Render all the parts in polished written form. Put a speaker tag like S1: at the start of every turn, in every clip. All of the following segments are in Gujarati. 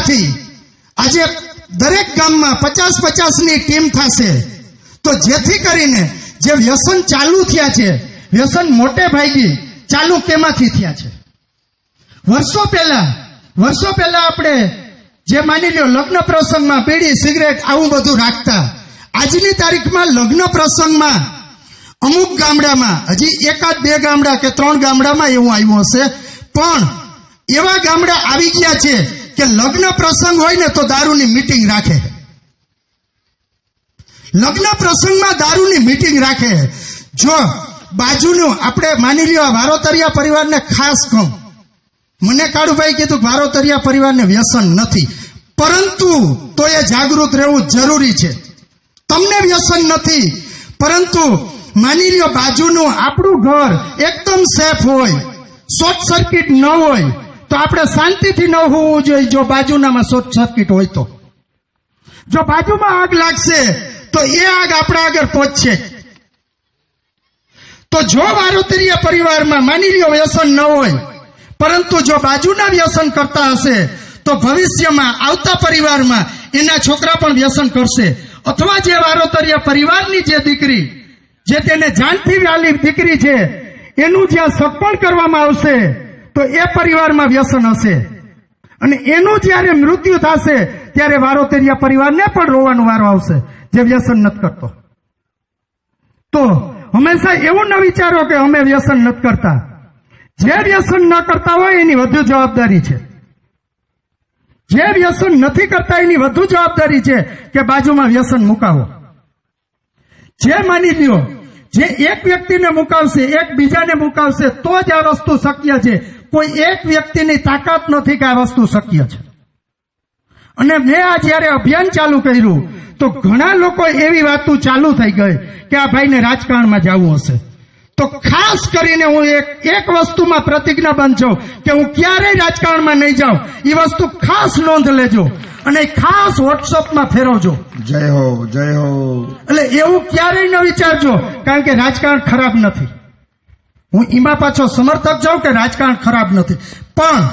S1: પૈસાથી આજે દરેક ગામમાં 50-50ની ટીમ થશે, તો જેથી કરીને જે વ્યસન ચાલુ થયા છે, વ્યસન મોટે ભાગી ચાલુ કેમાંથી થયા છે? વર્ષો પહેલા આપણે જે માની લો લગ્ન પ્રસંગમાં બીડી સિગરેટ આવું બધું રાખતા, આજની તારીખમાં લગ્ન પ્રસંગમાં અમુક ગામડામાં, હજી 1-2 ગામડા કે 3 ગામડામાં એવું આવ્યું હશે, પણ એવા ગામડા આવી ગયા છે કે લગ્ન પ્રસંગ હોય ને તો દારૂની મીટિંગ રાખે, લગ્ન પ્રસંગમાં દારૂની મીટિંગ રાખે. જો બાજુનું આપણે માની લ્યો વારોતરિયા પરિવારને ખાસ કહું, મને કાળુભાઈ કીધું વારોતરિયા પરિવારને વ્યસન નથી, પરંતુ તો એ જાગૃત રહેવું જરૂરી છે. તમને વ્યસન નથી, પરંતુ માની લ્યો બાજુનું આપણું ઘર એકદમ સેફ હોય, શોર્ટ સર્કિટ ન હોય, તો આપણે શાંતિથી ન હોવું જોઈએ. જો બાજુનામાં શોર્ટ સર્કિટ હોય તો, જો બાજુમાં આગ લાગશે તો એ આગ આપણા આગળ પહોંચશે. તો જો વારોતરિયા પરિવારમાં માની લ્યો વ્યસન ન હોય, પરંતુ જો બાજુના વ્યસન કરતા હશે તો ભવિષ્યમાં આવતા પરિવારમાં એના છોકરા પણ વ્યસન કરશે. અથવા જે વારોતરિયા પરિવારની જે દીકરી, જે તેને જાનથી વ્યાલી દીકરી છે, એનું જ્યાં સગપણ કરવામાં આવશે તો એ પરિવારમાં વ્યસન હશે, અને એનું જ્યારે મૃત્યુ થશે ત્યારે વારોતરિયા પરિવારને પણ રોવાનો વારો આવશે જે વ્યસન નથી કરતો. તો હંમેશા એવું ન વિચારો કે અમે વ્યસન નથી કરતા. જે વ્યસન ન કરતા હોય એની વધુ જવાબદારી છે, જે વ્યસન નથી કરતા એની વધુ જવાબદારી છે કે બાજુમાં વ્યસન મુકાવો. જે માની લ્યો જે એક વ્યક્તિને મુકાવશે, એક બીજાને મુકાવશે, તો જ આ વસ્તુ શક્ય છે. કોઈ એક વ્યક્તિની તાકાત નથી કે આ વસ્તુ શક્ય છે. અને મેં આ જયારે અભિયાન ચાલુ કર્યું તો ઘણા લોકો એવી વાતો ચાલુ થઈ ગઈ કે આ ભાઈને રાજકારણમાં જવું હશે. તો ખાસ કરીને હું એક વસ્તુમાં પ્રતિજ્ઞાબદ્ધ છું કે હું ક્યારેય રાજકારણમાં નહીં જાઉં. એ વસ્તુ ખાસ નોંધ લેજો અને ખાસ વોટ્સઅપમાં ફેરવજો.
S2: જય હો, જય હો.
S1: એટલે એવું ક્યારેય ન વિચારજો, કારણ કે રાજકારણ ખરાબ નથી. હું એમાં પાછો સમર્થક જાઉં કે રાજકારણ ખરાબ નથી, પણ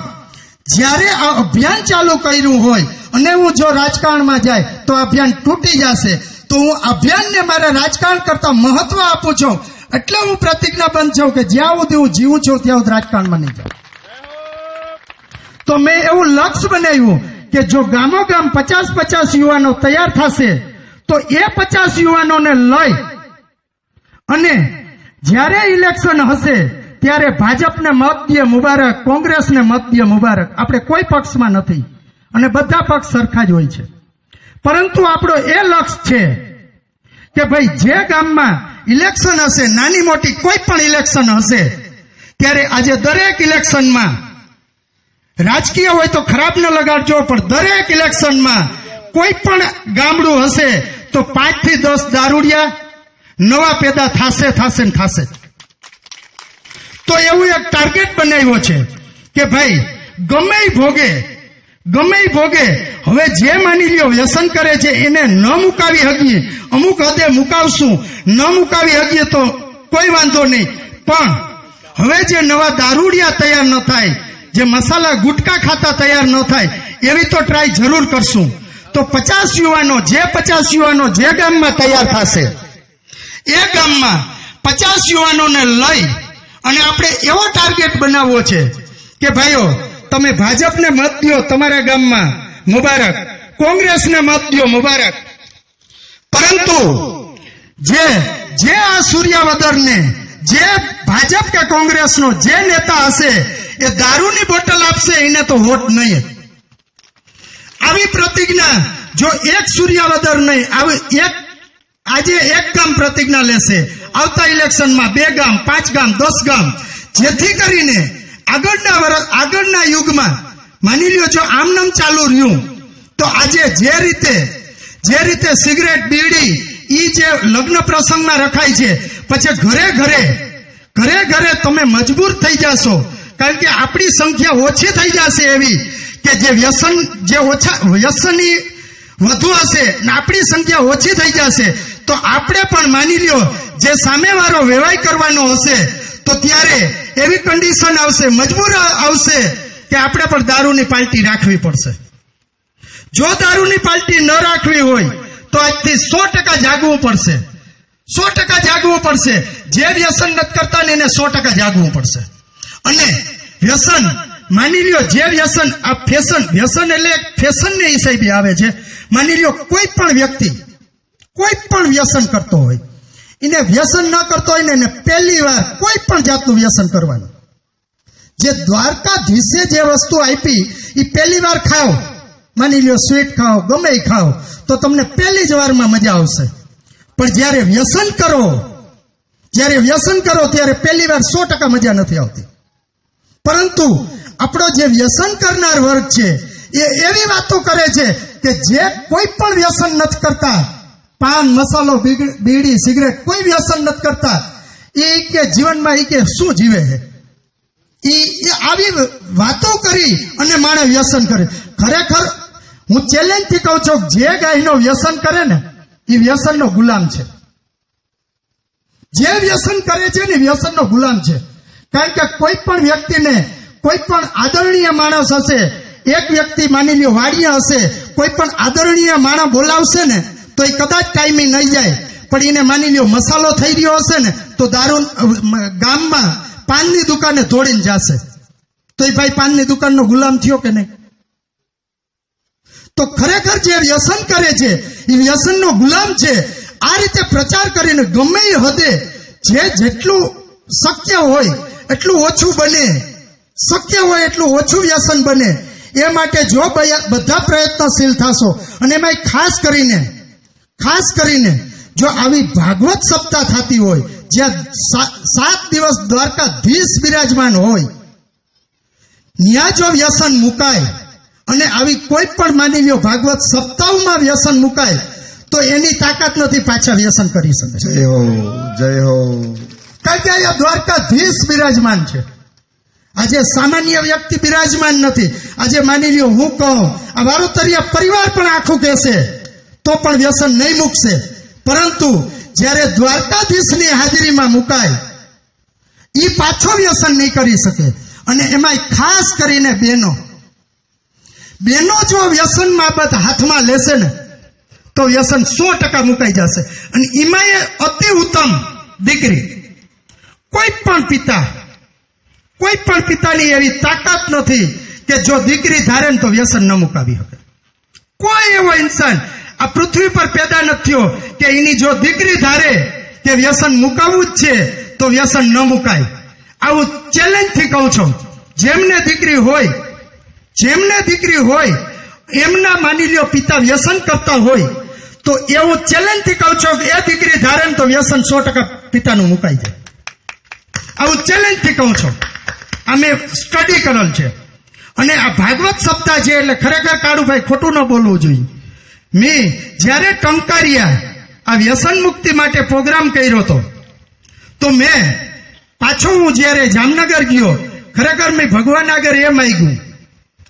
S1: જ્યારે આ અભિયાન ચાલુ કર્યું હોય અને હું જો રાજકારણમાં જાય તો અભિયાન તૂટી જશે, તો હું અભિયાનને મારા રાજકારણ કરતા મહત્વ આપું છું. એટલે હું પ્રતિજ્ઞાબદ્ધ છું કે જ્યાં સુધી હું જીવું છું ત્યાં સુધી રાજકારણમાં નહીં જાઉં. તો મેં એવું લક્ષ્ય બનાવ્યું કે જો ગામોગામ 50-50 યુવાનો તૈયાર થશે તો એ 50 યુવાનોને લઈ અને જ્યારે ઇલેક્શન હશે ત્યારે ભાજપને મત દે મુબારક, કોંગ્રેસને મત દે મુબારક. આપણે કોઈ પક્ષમાં નથી અને બધા પક્ષ સરખા જ હોય છે, પરંતુ આપણો એ લક્ષ્ય છે કે ભાઈ જે ગામમાં ઇલેક્શન હશે, નાની મોટી કોઈ પણ ઇલેક્શન હશે, ત્યારે આજે દરેક ઇલેક્શનમાં રાજકીય હોય તો ખરાબ ન લગાડજો, પણ દરેક ઇલેક્શનમાં કોઈ પણ ગામડું હશે તો 5 થી 10 દારૂડિયા નવા પેદા થશે. તો એવું એક ટાર્ગેટ બનાવ્યો છે કે ભાઈ ગમે ભોગે હવે જે માની લ્યો વ્યસન કરે છે એને ન મુકાવી શકીએ, અમુક હદે મુકાવશું, ન મુકાવી શકીએ તો કોઈ વાંધો નહીં, પણ હવે જે નવા દારૂડિયા તૈયાર ન થાય, જે મસાલા ગુટકા ખાતા તૈયાર ન થાય, એવી તો ટ્રાય જરૂર કરશું. તો 50 યુવાનો જે ગામમાં તૈયાર થશે એ ગામમાં 50 યુવાનોને લઈ અને આપણે એવો ટાર્ગેટ બનાવવો છે કે ભાઈઓ તમે ભાજપને મત દો તમારા ગામમાં મુબારક, કોંગ્રેસને મત દો મુબારક, પરંતુ જે આ સૂર્યાવદરને, જે ભાજપ કે કોંગ્રેસનો જે નેતા હશે એ દારૂની બોટલ આપશે એને તો વોટ નહીં. આવી પ્રતિજ્ઞા જો એક સૂર્યાવદર નહીં, આજે એક ગામ પ્રતિજ્ઞા લેશે, આવતા ઇલેક્શનમાં 2 ગામ, 5 ગામ, 10 ગામ, જેથી કરીને આગળના યુગમાં માની લ્યો જો આમનામ ચાલુ રહ્યું તો આજે જે રીતે સિગરેટ, બીડી ઈ જે લગ્ન પ્રસંગમાં રખાય છે, પછી ઘરે તમે મજબૂર થઈ જશો, કારણ કે આપણી સંખ્યા ઓછી થઈ જશે એવી કે જે વ્યસની વધુ હશે ને આપણી સંખ્યા ઓછી થઈ જશે, તો આપણે પણ માની લ્યો જે સામેવાળો વેવાય કરવાનો હશે તો ત્યારે એવી કન્ડિશન આવશે, મજબૂર આવશે કે આપણે પણ દારૂની પાર્ટી રાખવી પડશે. જો દારૂની પાર્ટી ન રાખવી હોય તો આજથી 100% જાગવું પડશે. 100% જાગવું પડશે. જે વ્યસન નથી કરતા ને એને 100% જાગવું પડશે. અને વ્યસન માની લ્યો, જે વ્યસન આ ફેશન, વ્યસન એટલે એક ફેશનને હિસાબે આવે છે. માની લ્યો કોઈ પણ વ્યક્તિ કોઈ પણ વ્યસન કરતો હોય, એને વ્યસન ન કરતો હોય ને એને પહેલી વાર કોઈ પણ જાતનું વ્યસન કરવાનું. જે દ્વારકાધીશે જે વસ્તુ આપી એ પહેલી વાર ખાઓ, માની લ્યો સ્વીટ ખાઓ, ગમે એ ખાઓ, તો તમને પહેલી જ વારમાં મજા આવશે. પણ જ્યારે વ્યસન કરો ત્યારે પહેલી વાર 100% મજા નથી આવતી. પરંતુ આપણો જે વ્યસન કરનાર વર્ગ છે એ એવી વાતો કરે છે કે જે કોઈ પણ વ્યસન નથી કરતા, પાન, મસાલો, બીડી, સિગરેટ કોઈ વ્યસન નથી કરતા, એ કે જીવનમાં એ કે શું જીવે છે. એ આવી વાતો કરી અને માણે વ્યસન કરે. ખરેખર હું ચેલેન્જથી કહું છું, જે ગાયનો વ્યસન કરે ને એ વ્યસનનો ગુલામ છે. જે વ્યસન કરે છે ને વ્યસનનો ગુલામ છે. કારણ કે કોઈ પણ વ્યક્તિને કોઈ પણ આદરણીય માણસ હશે, એક વ્યક્તિ માની લ્યો વાડિયા હશે, કોઈ પણ આદરણીય માણસ બોલાવશે ને તો એ કદાચ ટાઈમે નહીં જાય. પણ એને માની લ્યો મસાલો થઈ રહ્યો હશે ને તો દારૂ ગામમાં પાનની દુકાને દોડીને જશે. તો એ ભાઈ પાનની દુકાનનો ગુલામ થયો કે નહીં? તો ખરેખર જે વ્યસન કરે છે એ વ્યસનનો ગુલામ છે. આ રીતે પ્રચાર કરીને ગમે એ હદે જેટલું શક્ય હોય એટલું ઓછું બને, શક્ય હોય એટલું ઓછું વ્યસન બને, એ માટે જો બધા પ્રયત્નશીલ થશો. અને એમાં ખાસ કરીને જો આવી ભાગવત સપ્તાહ થતી હોય, જ્યાં 7 દિવસ દ્વારકાધીશ બિરાજમાન હોય, ત્યાં જો વ્યસન મુકાય અને આવી કોઈ પણ માની લ્યો ભાગવત સપ્તાહમાં વ્યસન મુકાય તો એની તાકાત નથી પાછા વ્યસન કરી શકે.
S2: જય હો, જય હો.
S1: કારણ કે અહીંયા દ્વારકાધીશ બિરાજમાન છે. આજે સામાન્ય વ્યક્તિ બિરાજમાન નથી. આજે માની લ્યો હું કહું, આ વારોતરિયા પરિવાર પણ આખું કહેશે તો પણ વ્યસન નહીં મૂકશે. પરંતુ જ્યારે દ્વારકાધીશની હાજરીમાં મુકાય એ પાછો વ્યસન નહીં કરી શકે. અને એમાં ખાસ કરીને બહેનો જો વ્યસન બાબત હાથમાં લેશે ને તો વ્યસન 100% મુકાઈ જશે. અને એમાં એ અતિ ઉત્તમ દીકરી, કોઈ પણ પિતાની એવી તાકાત નથી કે જો દીકરી ધારે ને તો વ્યસન ન મુકાવી શકે. કોઈ એવો ઇન્સાન આ પૃથ્વી પર પેદા નથી થયો કે એની જો દીકરી ધારે કે વ્યસન મુકાવવું જ છે તો વ્યસન ન મુકાય. આવું ચેલેન્જથી કહું છું. જેમને દીકરી હોય એમના માની લ્યો પિતા વ્યસન કરતા હોય તો એવું ચેલેન્જથી કહું છું કે એ દીકરી ધારે ને તો વ્યસન 100% પિતાનું મુકાઈ જાય. આવું ચેલેન્જથી કહું છું. આ મેં સ્ટડી કરેલ છે. અને આ ભાગવત સપ્તાહ છે એટલે ખરેખર કાળુભાઈ ખોટું ન બોલવું જોઈએ. મેં જ્યારે ટંકારિયા આ વ્યસન મુક્તિ માટે પ્રોગ્રામ કર્યો હતો તો મેં પાછો હું જ્યારે જામનગર ગયો, ખરેખર મેં ભગવાન આગળ એમ માંગ્યું.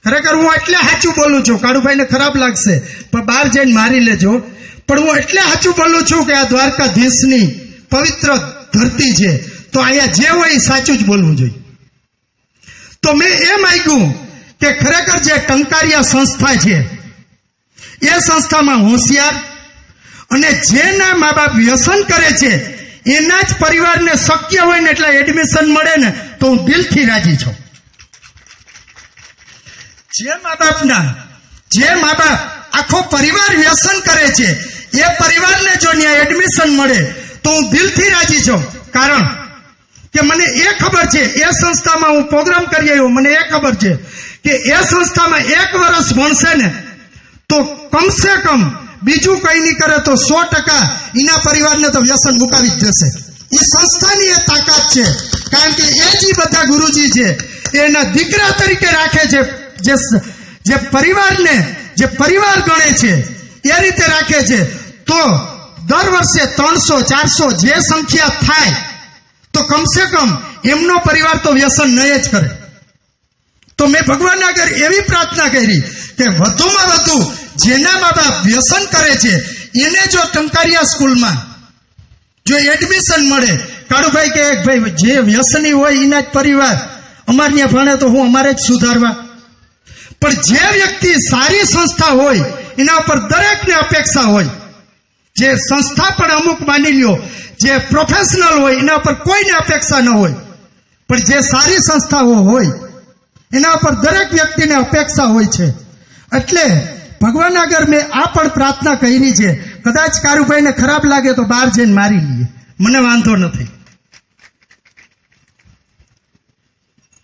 S1: ખરેખર હું એટલે સાચું બોલું છું, કાળુભાઈને ખરાબ લાગશે પણ બહાર જઈને મારી લેજો, પણ હું એટલે સાચું બોલું છું કે આ દ્વારકાધીશની પવિત્ર ધરતી છે તો અહીંયા જે હોય એ સાચું જ બોલવું જોઈએ. તો મેં એ માંગ્યું કે ખરેખર જે ટંકારિયા સંસ્થા છે એ સંસ્થામાં હોશિયાર અને જેના મા બાપ વ્યસન કરે છે એના જ પરિવારને શક્ય હોય ને એટલે એડમિશન મળે ને તો હું દિલથી રાજી છું. જે મા બાપ આખો પરિવાર વ્યસન કરે છે એ પરિવારને જો ત્યાં એડમિશન મળે તો હું દિલથી રાજી છું. કારણ કે મને એ ખબર છે, એ સંસ્થામાં હું પ્રોગ્રામ કરી આવ્યો, મને એ ખબર છે કે એ સંસ્થામાં 1 વર્ષ ભણશે ને તો કમસે કમ બીજું કઈ નહીં કરે તો 100% એના પરિવારને તો વ્યસન મુકાવી જ દેશે. એ સંસ્થાની એ તાકાત છે. કારણ કે એ જ બધા ગુરુજી છે એના દીકરા તરીકે રાખે છે. જે પરિવારને જે પરિવાર ગણે છે એ રીતે રાખે છે. તો દર વર્ષે 300-400 જે સંખ્યા થાય તો કમસે કમ એમનો પરિવાર તો વ્યસન નહીં જ કરે. તો મેં ભગવાન આગળ એવી પ્રાર્થના કરી કે વધુમાં વધુ જેના મા બાપ વ્યસન કરે છે એને જો ટંકારિયા સ્કૂલમાં જો એડમિશન મળે, કાળુભાઈ કે ભાઈ જે વ્યસની હોય એના જ પરિવાર અમારે ત્યાં ભણે તો હું અમારે જ સુધારવા. પણ જે વ્યક્તિ સારી સંસ્થા હોય એના ઉપર દરેકને અપેક્ષા હોય. જે સંસ્થા પણ અમુક માની લ્યો જે પ્રોફેશનલ હોય એના પર કોઈને અપેક્ષા ન હોય, પણ જે સારી સંસ્થાઓ હોય એના પર દરેક વ્યક્તિને અપેક્ષા હોય છે. એટલે ભગવાન આગળ મેં આ પણ પ્રાર્થના કરી છે, કદાચ કારુભાઈને ખરાબ લાગે તો બહાર જઈને મારી લઈએ, મને વાંધો નથી.